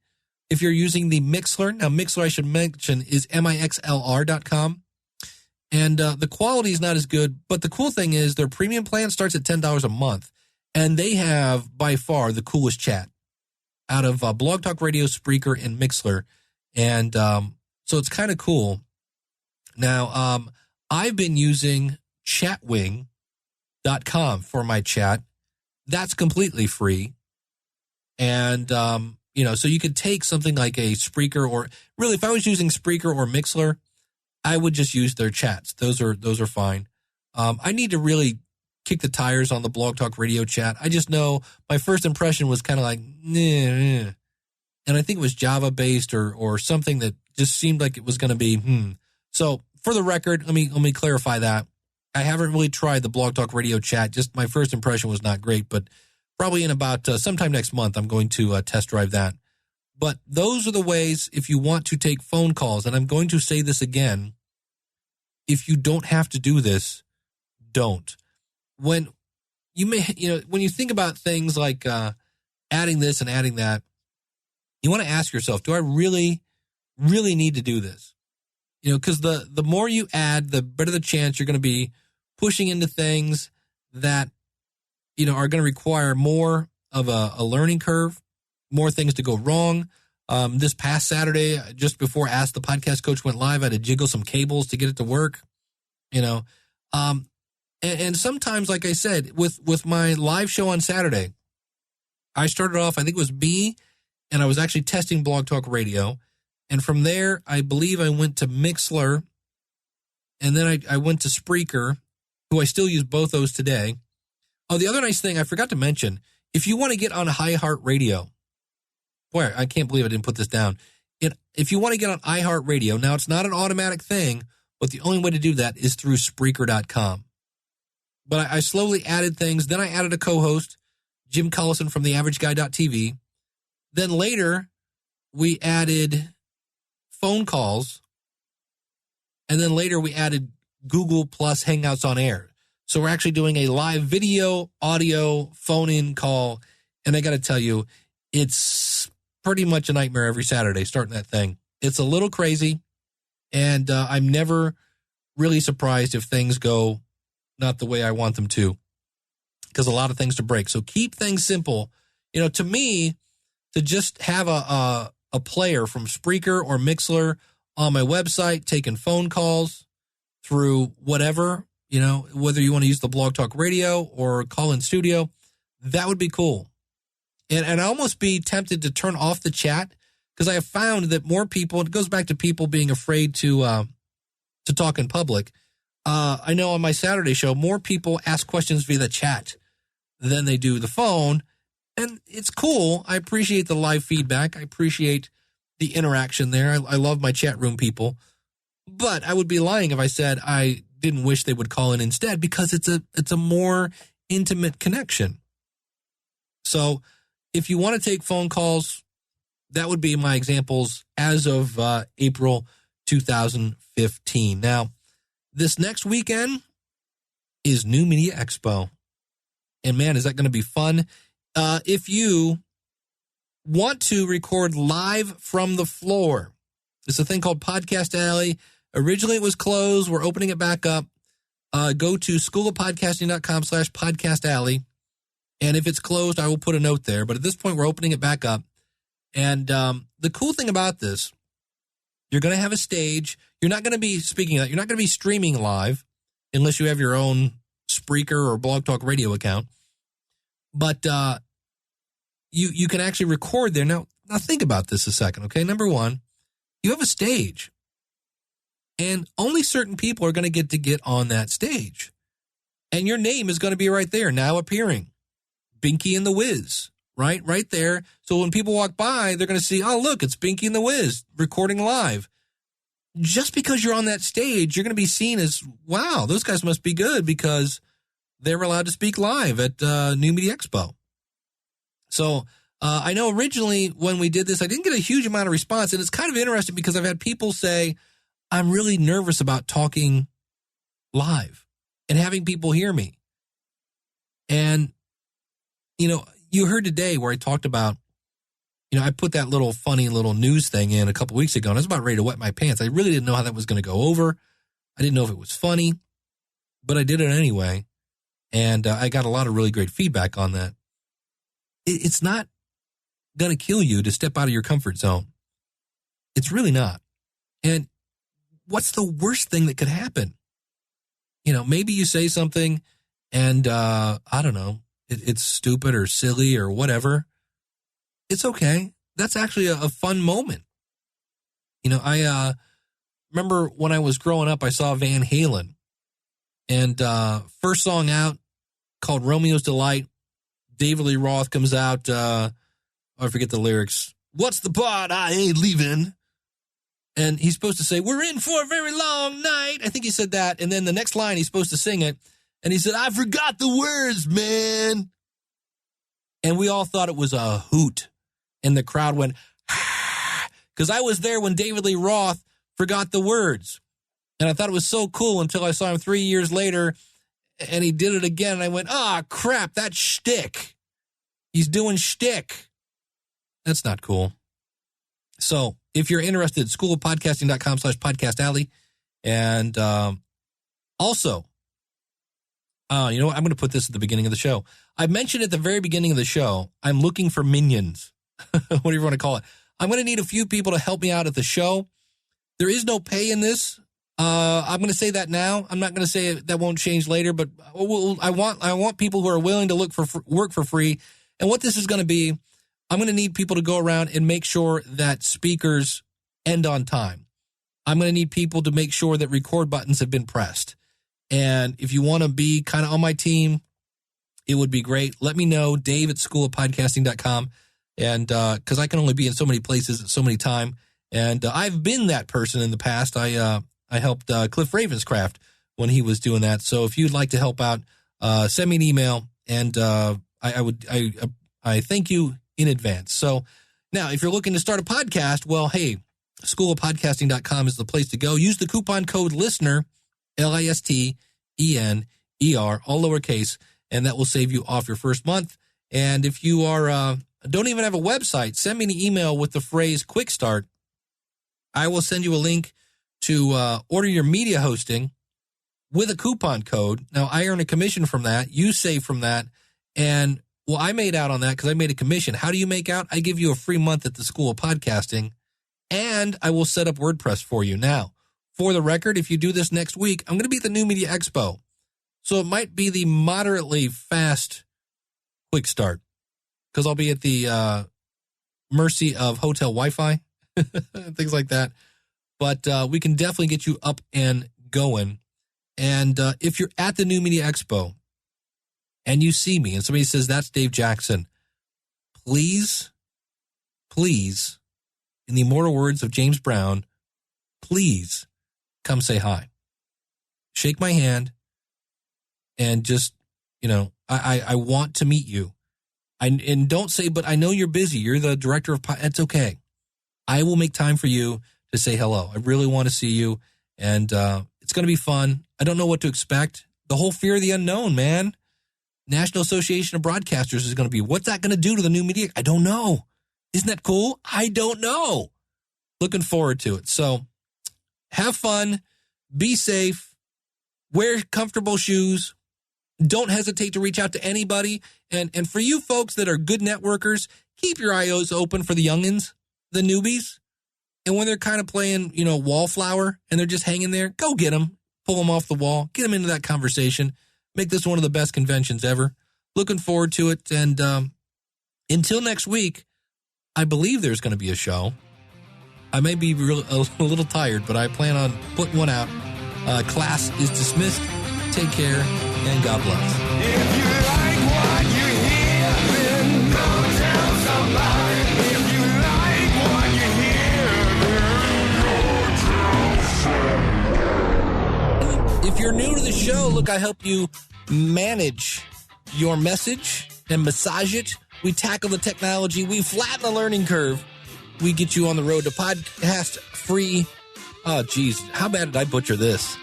if you're using the Mixlr. Now, Mixlr, I should mention, is mixlr.com. And the quality is not as good. But the cool thing is their premium plan starts at $10 a month. And they have, by far, the coolest chat out of Blog Talk Radio, Spreaker, and Mixlr. And so it's kind of cool. Now, I've been using chatwing.com for my chat. That's completely free. And, so you could take something like a Spreaker, or really, if I was using Spreaker or Mixlr, I would just use their chats. Those are fine. I need to really kick the tires on the Blog Talk Radio chat. I just know my first impression was kind of like, and I think it was Java-based or something that just seemed like it was going to be, So, for the record, let me clarify that. I haven't really tried the Blog Talk Radio chat. Just my first impression was not great, but probably in about sometime next month, I'm going to test drive that. But those are the ways if you want to take phone calls, and I'm going to say this again, if you don't have to do this, don't. When you think about things like adding this and adding that, you want to ask yourself, do I really, really need to do this? Because the more you add, the better the chance you're going to be pushing into things that, are going to require more of a learning curve, more things to go wrong. This past Saturday, just before Ask the Podcast Coach went live, I had to jiggle some cables to get it to work, And sometimes, like I said, with my live show on Saturday, I started off, I think it was me, and I was actually testing Blog Talk Radio. And from there, I believe I went to Mixlr, and then I went to Spreaker, who I still use both those today. Oh, the other nice thing I forgot to mention, if you want to get on iHeartRadio, boy, I can't believe I didn't put this down. If you want to get on iHeartRadio, now it's not an automatic thing, but the only way to do that is through Spreaker.com. But I slowly added things. Then I added a co-host, Jim Collison from theaverageguy.tv. Then later, we added phone calls. And then later, we added Google Plus Hangouts on Air. So we're actually doing a live video, audio, phone-in call. And I got to tell you, it's pretty much a nightmare every Saturday starting that thing. It's a little crazy. And I'm never really surprised if things go not the way I want them to, because a lot of things to break. So keep things simple To me, to just have a player from Spreaker or Mixler on my website, taking phone calls through whatever, whether you want to use the Blog Talk Radio or call in studio, that would be cool. And I'd almost be tempted to turn off the chat, because I have found that more people, it goes back to people being afraid to talk in public. I know on my Saturday show, more people ask questions via the chat than they do the phone. And it's cool. I appreciate the live feedback. I appreciate the interaction there. I love my chat room people. But I would be lying if I said I didn't wish they would call in instead, because it's a more intimate connection. So if you want to take phone calls, that would be my examples as of April 2015. Now, this next weekend is New Media Expo. And man, is that going to be fun. If you want to record live from the floor, it's a thing called Podcast Alley. Originally, it was closed. We're opening it back up. Go to schoolofpodcasting.com/Podcast Alley. And if it's closed, I will put a note there. But at this point, we're opening it back up. And the cool thing about this, you're going to have a stage. You're not going to be speaking. You're not going to be streaming live unless you have your own Spreaker or Blog Talk Radio account. But you can actually record there. Now think about this a second, okay? Number one, you have a stage. And only certain people are going to get on that stage. And your name is going to be right there, now appearing. Binky and the Wiz, right there. So when people walk by, they're going to see, oh, look, it's Binky and the Wiz recording live. Just because you're on that stage, you're going to be seen as, wow, those guys must be good because they're allowed to speak live at New Media Expo. So I know originally when we did this, I didn't get a huge amount of response. And it's kind of interesting because I've had people say, I'm really nervous about talking live and having people hear me. And you heard today where I talked about, I put that little funny little news thing in a couple weeks ago, and I was about ready to wet my pants. I really didn't know how that was going to go over. I didn't know if it was funny, but I did it anyway. And I got a lot of really great feedback on that. It's not going to kill you to step out of your comfort zone. It's really not. And what's the worst thing that could happen? Maybe you say something and, I don't know, it's stupid or silly or whatever. It's okay. That's actually a fun moment. I remember when I was growing up, I saw Van Halen. And first song out, called Romeo's Delight. David Lee Roth comes out. I forget the lyrics. What's the part? I ain't leaving. And he's supposed to say, we're in for a very long night. I think he said that. And then the next line, he's supposed to sing it. And he said, I forgot the words, man. And we all thought it was a hoot. And the crowd went, because I was there when David Lee Roth forgot the words. And I thought it was so cool until I saw him 3 years later and he did it again. And I went, crap, that's shtick. He's doing shtick. That's not cool. So if you're interested, schoolofpodcasting.com/Podcast Alley. And also, I'm going to put this at the beginning of the show. I mentioned at the very beginning of the show, I'm looking for minions, whatever you want to call it. I'm going to need a few people to help me out at the show. There is no pay in this. I'm going to say that now. I'm not going to say that won't change later, but I want people who are willing to work for free. And what this is going to be, I'm going to need people to go around and make sure that speakers end on time. I'm going to need people to make sure that record buttons have been pressed. And if you want to be kind of on my team, it would be great. Let me know, Dave at schoolofpodcasting.com. And because I can only be in so many places at so many times. And I've been that person in the past. I helped Cliff Ravenscraft when he was doing that. So if you'd like to help out, send me an email, and I thank you in advance. So now, if you're looking to start a podcast, well, hey, schoolofpodcasting.com is the place to go. Use the coupon code LISTENER, LISTENER, all lowercase, and that will save you off your first month. And if you are don't even have a website, send me an email with the phrase Quick Start. I will send you a link to order your media hosting with a coupon code. Now, I earn a commission from that. You save from that. And Well, I made out on that because I made a commission. How do you make out? I give you a free month at the School of Podcasting, and I will set up WordPress for you. Now, for the record, if you do this next week, I'm going to be at the New Media Expo. So it might be the moderately fast quick start because I'll be at the mercy of hotel Wi-Fi, things like that. But we can definitely get you up and going. And if you're at the New Media Expo and you see me and somebody says, that's Dave Jackson, please, in the immortal words of James Brown, please come say hi. Shake my hand and just, I want to meet you. And don't say, but I know you're busy. You're the director of, it's okay. I will make time for you to say hello. I really want to see you. And it's going to be fun. I don't know what to expect. The whole fear of the unknown, man. National Association of Broadcasters is going to be, what's that going to do to the new media? I don't know. Isn't that cool? I don't know. Looking forward to it. So have fun. Be safe. Wear comfortable shoes. Don't hesitate to reach out to anybody. And for you folks that are good networkers, keep your eyes open for the youngins, the newbies. And when they're kind of playing, wallflower and they're just hanging there, go get them. Pull them off the wall. Get them into that conversation. Make this one of the best conventions ever. Looking forward to it. And until next week, I believe there's going to be a show. I may be a little tired, but I plan on putting one out. Class is dismissed. Take care, and God bless. If you like what you hear, then go tell somebody. If you like what you hear, then go tell somebody. If you're new to the show, look, I help you manage your message and massage it. We tackle the technology. We flatten the learning curve. We get you on the road to podcast free. Oh, geez. How bad did I butcher this?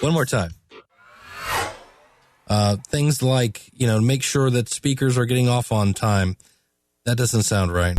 One more time. Things like, make sure that speakers are getting off on time. That doesn't sound right.